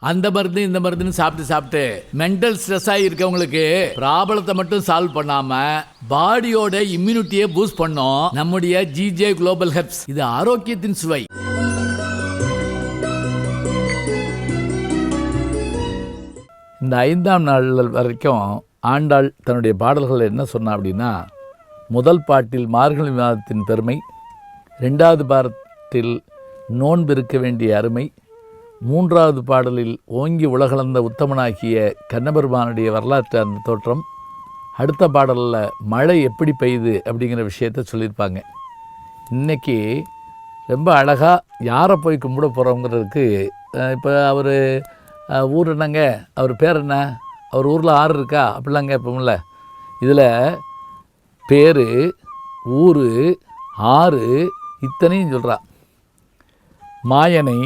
அந்த மருந்து இந்த மருந்துன்னு சாப்பிட்டு மென்டல் ஸ்ட்ரெஸ் ஆகியிருக்கவங்களுக்கு ப்ராப்ளத்தை மட்டும் சால்வ் பண்ணாம பாடியோட இம்யூனிட்டியை பூஸ்ட் பண்ணோம் நம்முடைய ஜிஜே குளோபல் ஹெர்ப்ஸ். இது ஆரோக்கியத்தின் சுவை. இந்த 5ஆம் நாள் வரைக்கும் ஆண்டாள் தன்னுடைய பாடல்கள் என்ன சொன்னா அப்படின்னா, முதல் பாட்டில் மார்கழி மாதத்தின் பெருமை, 2வது பாடத்தில் நோன்பு இருக்க வேண்டிய அருமை, 3வது பாடலில் ஓங்கி உலகளந்த உத்தமனாகிய கண்ணபெருமானுடைய வரலாற்று அந்த தோற்றம், அடுத்த பாடலில் மழை எப்படி பெய்யுது அப்படிங்கிற விஷயத்த சொல்லியிருப்பாங்க. இன்றைக்கி ரொம்ப அழகாக யாரை போய் கும்பிட போகிறோங்கிறதுக்கு இப்போ அவர் ஊர் என்னங்க, அவர் பேர் என்ன, அவர் ஊரில் ஆறு இருக்கா அப்படிலாம் கேட்போம்ல. இதில் பேர், ஊர், ஆறு இத்தனையும் சொல்கிறா. மாயனை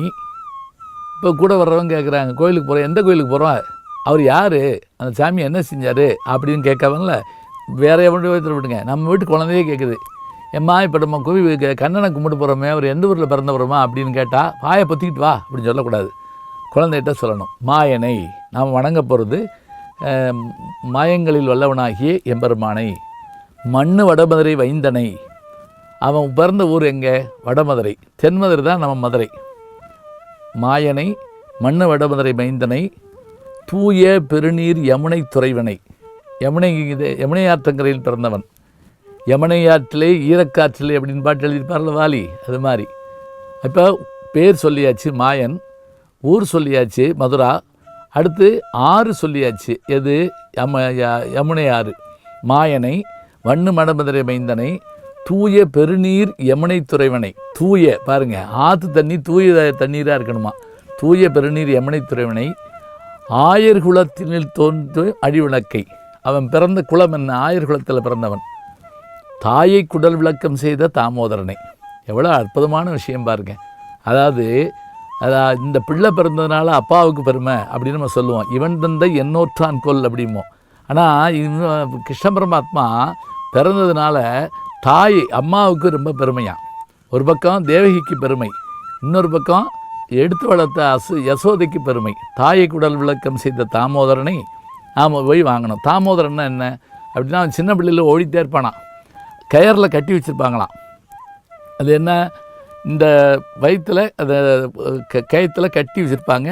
இப்போ கூட வர்றவங்க கேட்குறாங்க, கோயிலுக்கு போகிறோம், எந்த கோயிலுக்கு போகிறோம், அவர் யார், அந்த சாமி என்ன செஞ்சார் அப்படின்னு கேட்காமங்கள. வேற எப்படி விட்டுங்க, நம்ம வீட்டு குழந்தையே கேட்குது, எம்மா இப்போ நம்ம கோவில் கண்ணனை கும்பிட்டு போகிறோமே, அவர் எந்த ஊரில் பிறந்தவரமா அப்படின்னு கேட்டால் வாயை பொத்திக்கிட்டு வா அப்படின்னு சொல்லக்கூடாது, குழந்தைகிட்ட சொல்லணும். மாயனை நாம் வணங்க போகிறது மாயங்களில் வல்லவனாகிய எம்பெருமானை. மண்ணு வடமதுரை வைந்தனை, அவன் பிறந்த ஊர் எங்கே, வடமதுரை. தென்மதுரை தான் நம்ம மதுரை. மாயனை, மண்ணு வடமதுரை மைந்தனை, தூய பெருநீர் யமுனை துறைவனை. யமுனை ஆற்றங்கரையில் பிறந்தவன். யமுனை ஆற்றிலே ஈரக்காற்றிலே அப்படின்னு பாட்டு எழுதியிருப்பார்ல வாலி, அது மாதிரி. இப்போ பேர் சொல்லியாச்சு மாயன், ஊர் சொல்லியாச்சு மதுரா, அடுத்து ஆறு சொல்லியாச்சு, எது, யமுனை ஆறு. மாயனை, மண்ணு வடமதுரை மைந்தனை, தூய பெருநீர் யமுனை துறைவனை. தூய பாருங்க, ஆற்று தண்ணி தூய தண்ணீராக இருக்கணுமா. தூய பெருநீர் யமுனை துறைவனை, ஆயர் குலத்தினில் தோன்று அடிவிளக்கை. அவன் பிறந்த குலம் என்ன, ஆயர் குலத்தில் பிறந்தவன். தாயை குடல் விளக்கம் செய்த தாமோதரனை. எவ்வளோ அற்புதமான விஷயம் பாருங்க. அதாவது இந்த பிள்ளை பிறந்ததுனால அப்பாவுக்கு பெருமை அப்படின்னு நம்ம சொல்லுவோம், இவன் தந்தை என்னோற்றான் கொல் அப்படிமோ. ஆனால் கிருஷ்ண பரமாத்மா பிறந்ததுனால தாய் அம்மாவுக்கு ரொம்ப பெருமையாக. ஒரு பக்கம் தேவகிக்கு பெருமை, இன்னொரு பக்கம் எடுத்து வளர்த்த யசோதைக்கு பெருமை. தாயை குடல் விளக்கம் செய்த தாமோதரனை நாம் போய் வாங்கணும். தாமோதரன்னா என்ன அப்படின்னா, அவன் சின்ன பிள்ளையில் ஓடித்தே இருப்பானான், கயரில் கட்டி வச்சுருப்பாங்களாம். அது என்ன, இந்த வயிற்றில் அதை கயத்தில் கட்டி வச்சுருப்பாங்க,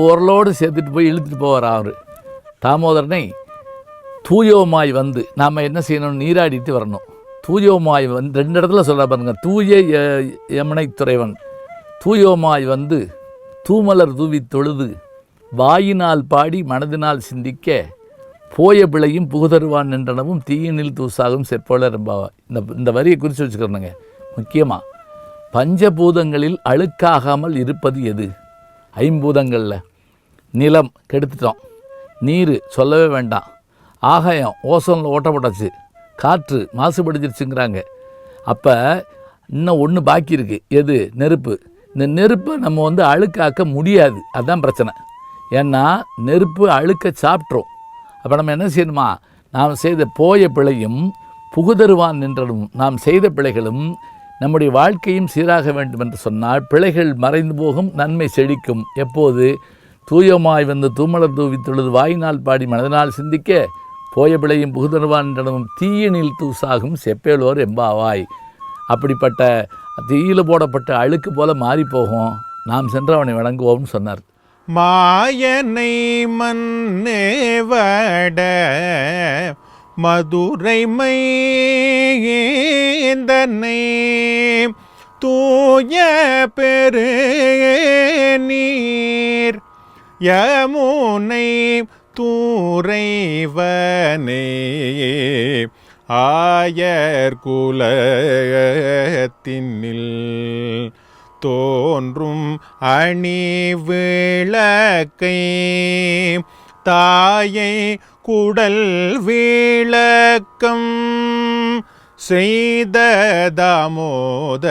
உரலோடு சேர்த்துட்டு போய் இழுத்துட்டு போவார் அவர். தாமோதரனை தூயோமாய் வந்து நாம் என்ன செய்யணும், நீராடிட்டு வரணும். தூயோமாய் வந்து 2 இடத்துல சொல்ல பாருங்க. தூய யமுனை துறைவன், தூயோமாய் வந்து தூமலர் தூவி தொழுது வாயினால் பாடி மனதினால் சிந்திக்க போய பிழையும் புகுதருவான் நின்றனவும் தீயினில் தூசாகும் செற்போல ரொம்பவா. இந்த வரியை குறித்து வச்சுக்கிறோங்க. முக்கியமாக பஞ்சபூதங்களில் அழுக்காகாமல் இருப்பது எது, 5 நிலம் கெடுத்துட்டோம், நீர் சொல்லவே வேண்டாம், ஆகாயம் ஓசோனில் ஓட்டப்பட்டாச்சு, காற்று மாசுபடுத்திருச்சுங்கிறாங்க. அப்போ இன்னும் ஒன்று பாக்கி இருக்குது, எது, நெருப்பு. இந்த நெருப்பை நம்ம அழுக்காக்க முடியாது, அதுதான் பிரச்சனை. ஏன்னா நெருப்பு அழுக்க சாப்பிட்றோம். அப்போ நம்ம என்ன செய்யணுமா, நாம் செய்த போய பிழையும் புகுதருவான் நின்றனும், நாம் செய்த பிழைகளும் நம்முடைய வாழ்க்கையும் சீராக வேண்டும் என்று சொன்னால் பிழைகள் மறைந்து போகும், நன்மை செழிக்கும். எப்போது, தூயமாய் வந்து தூமலர் தூவி தொழுது வாயினால் பாடி மனதினால் சிந்திக்க போய பிழையும் புகுதருவான் என்றனும் தீயினில் தூசாகும் செப்பேலோர் எம்பாவாய். அப்படிப்பட்ட தீயில் போடப்பட்ட அழுக்கு போல மாறி போகும், நாம் சென்று அவனை வணங்குவோம்னு சொன்னார். மாயனை மன்னேவட மதுரை மைந்தனை, தூய பெரு நீர் யமுனை தூரைவனே, ஆயர் குலத்தினில் தோன்றும் அணி விளக்கை, தாயை குடல் விளக்கம் செய்த தாமோதரனை,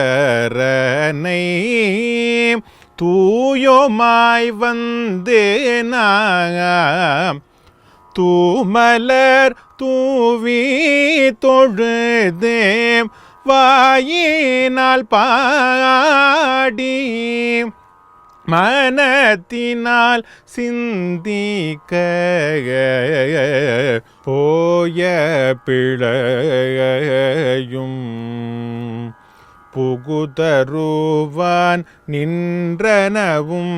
தூயோமாய் வந்து நாம் தூமலர் தூவி தொழுதே வாயினால் பாடி மனத்தினால் சிந்திக்க போய பிழையும் புகுதருவான் நின்றனவும்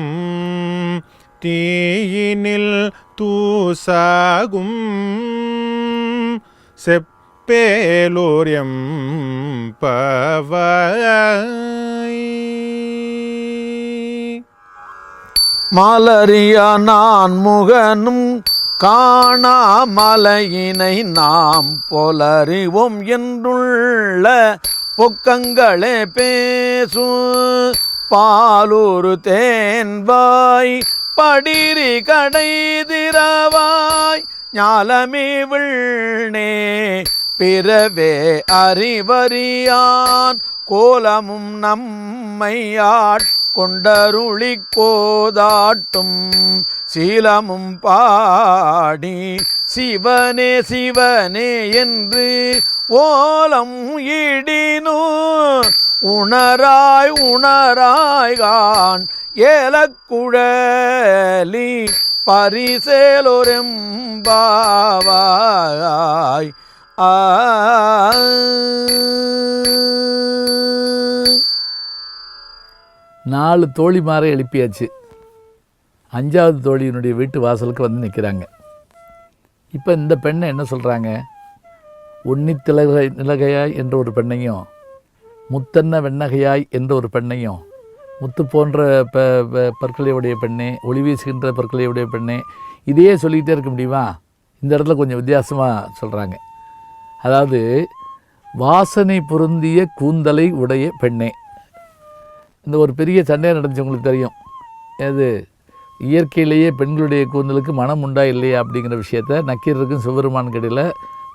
தீயினில் தூசாகும் செப்பேலோரியம் பவாய். மலரியா நான் முகனும் காணாமலையினை நாம் போலறிவோம் என்றுள்ள பொக்கங்களே பேசு பாலூரு தேன்வாய் படிரி கடைதிரவாய் ஞாலமே விண்ணே பிறவே அறிவறியான் கோலமும் நம்மையாட் கொண்டருளி கோதாட்டும் சீலமும் பாடி சிவனே சிவனே என்று ஓலம் இடினு உணராய் உணராய்கான் ஏலக்குழலி பரிசேலொரெம்பாவாய். நாலு தோழிமாரை எழுப்பியாச்சு. 5வது தோழியினுடைய வீட்டு வாசலுக்கு வந்து நிற்கிறாங்க. இப்போ இந்த பெண்ணை என்ன சொல்கிறாங்க? நிலகையாய் என்ற ஒரு பெண்ணையும் முத்தன்ன வெண்ணகையாய் என்ற ஒரு பெண்ணையும் முத்து போன்ற பற்களையுடைய பெண்ணே, ஒளி வீசுகின்ற பற்களையுடைய பெண்ணே, இதையே சொல்லிக்கிட்டே இருக்க முடியுமா? இந்த இடத்துல கொஞ்சம் வித்தியாசமாக சொல்கிறாங்க. அதாவது வாசனை பொருந்திய கூந்தலை உடைய பெண்ணே. இந்த ஒரு பெரிய சண்டை நடந்துச்சு, உங்களுக்கு தெரியும். அது இயற்கையிலேயே பெண்களுடைய கூந்தலுக்கு மனம் உண்டா இல்லையா அப்படிங்கிற விஷயத்த நக்கீரருக்கும் சிவபெருமான் கடையில்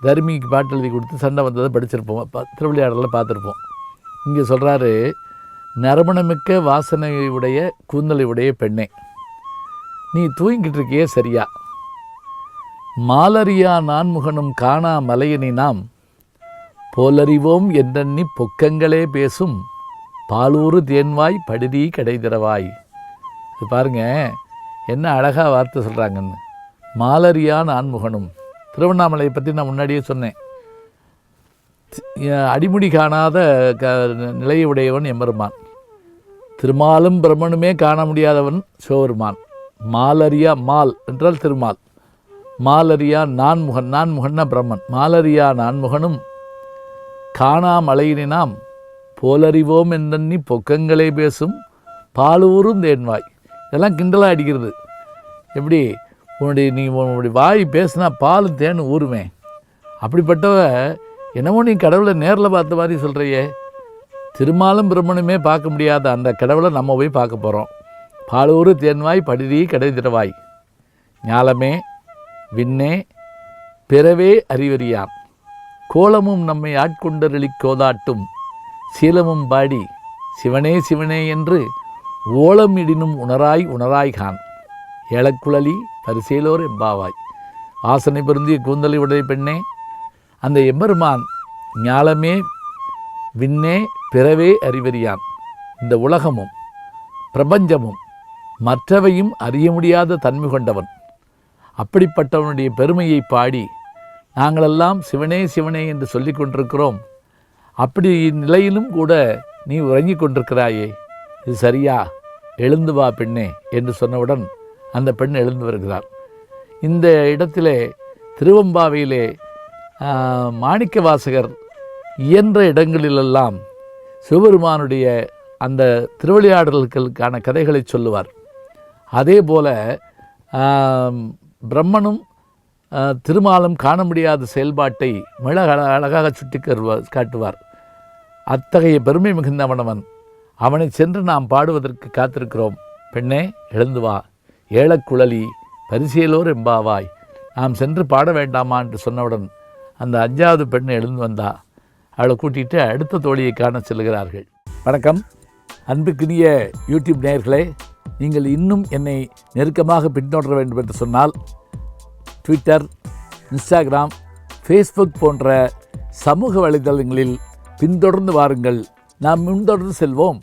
தர்மிக்கு பாட்டு எழுதி கொடுத்து சண்டை வந்ததை படிச்சிருப்போம், திருவிளையாடலில் பார்த்துருப்போம். இங்கே சொல்கிறாரு, நறுமணமிக்க வாசனை உடைய கூந்தலை உடைய பெண்ணே, நீ தூங்கிட்டு இருக்கியே சரியா? மாலரியா நான்முகனும் காணா மலையனி நாம் போலறிவோம் என்றெண்ணி பொக்கங்களே பேசும் பாலூரு தேன்வாய் படுதி கடைதிரவாய். இது பாருங்க என்ன அழகாக வார்த்தை சொல்கிறாங்கன்னு. மாலரியா நான்முகனும், திருவண்ணாமலையை பற்றி நான் முன்னாடியே சொன்னேன். அடிமுடி காணாத நிலையுடையவன் எம்பெருமான். திருமாலும் பிரம்மனுமே காண முடியாதவன் சிவபெருமான். மாலரியா, மால் என்றால் திருமால். மாலரியா நான்முகன், நான்முகன்னா பிரம்மன். மாலரியா நான்முகனும் காணாமலையினை நாம் போலறிவோம் என்றெண்ணி பொக்கங்களே பேசும் பாலூரும் தேன்வாய். இதெல்லாம் கிண்டலாக அடிக்கிறது. எப்படி உன்னுடைய வாய் பேசுனா பாலும் தேன் ஊருமே. அப்படிப்பட்டவ என்னமோ நீ கடவுளை நேரில் பார்த்த மாதிரி சொல்கிறையே. திருமாலும் பிரம்மனுமே பார்க்க முடியாத அந்த கடவுளை நம்ம போய் பார்க்க போகிறோம். பாலூரு தேன்வாய் படுதி கடைதிரவாய். ஞாலமே விண்ணே பிறவே அறிவறியான் கோலமும் நம்மை ஆட்கொண்டருளி கோதாட்டும் சீலமும் பாடி சிவனே சிவனே என்று ஓலம் இடினும் உணராய் உணராய்கான் ஏலக்குழலி பரிசேலோர் எம்பாவாய். வாசனை பொருந்திய கூந்தலை உடைய பெண்ணே, அந்த எம்பெருமான் ஞாலமே விண்ணே பிறவே அறிவறியான். இந்த உலகமும் பிரபஞ்சமும் மற்றவையும் அறிய முடியாத தன்மை கொண்டவன். அப்படிப்பட்டவனுடைய பெருமையை பாடி நாங்களெல்லாம் சிவனே சிவனே என்று சொல்லி கொண்டிருக்கிறோம். அப்படி நிலையிலும் கூட நீ உறங்கிக் கொண்டிருக்கிறாயே, இது சரியா? எழுந்து வா பெண்ணே என்று சொன்னவுடன் அந்த பெண் எழுந்து வருகிறார். இந்த இடத்திலே திருவம்பாவையிலே மாணிக்க வாசகர் இயன்ற இடங்களிலெல்லாம் சிவபெருமானுடைய அந்த திருவிளையாடல்களுக்கான கதைகளை சொல்லுவார். அதே போல பிரம்மனும் திருமாலும் காண முடியாத செயல்பாட்டை மிக அழகாக சுட்டி காட்டுவார். அத்தகைய பெருமை மிகுந்தவனவன். அவனை சென்று நாம் பாடுவதற்கு காத்திருக்கிறோம். பெண்ணே எழுந்து வா, ஏலக்குழலி பரிசேலோர் எம்பாவாய். நாம் சென்று பாட வேண்டாமா என்று சொன்னவுடன் அந்த 5வது பெண்ணை எழுந்து வந்தா. அவளை கூட்டிகிட்டு அடுத்த தோழியை காண செல்கிறார்கள். வணக்கம் அன்புக்குரிய யூடியூப் நேயர்களே, நீங்கள் இன்னும் என்னை நெருக்கமாக பின்தொடர வேண்டும் என்று சொன்னால் ட்விட்டர், இன்ஸ்டாகிராம், ஃபேஸ்புக் போன்ற சமூக வலைதளங்களில் பின்தொடர்ந்து வாருங்கள். நாம் முன்தொடர்ந்து செல்வோம்.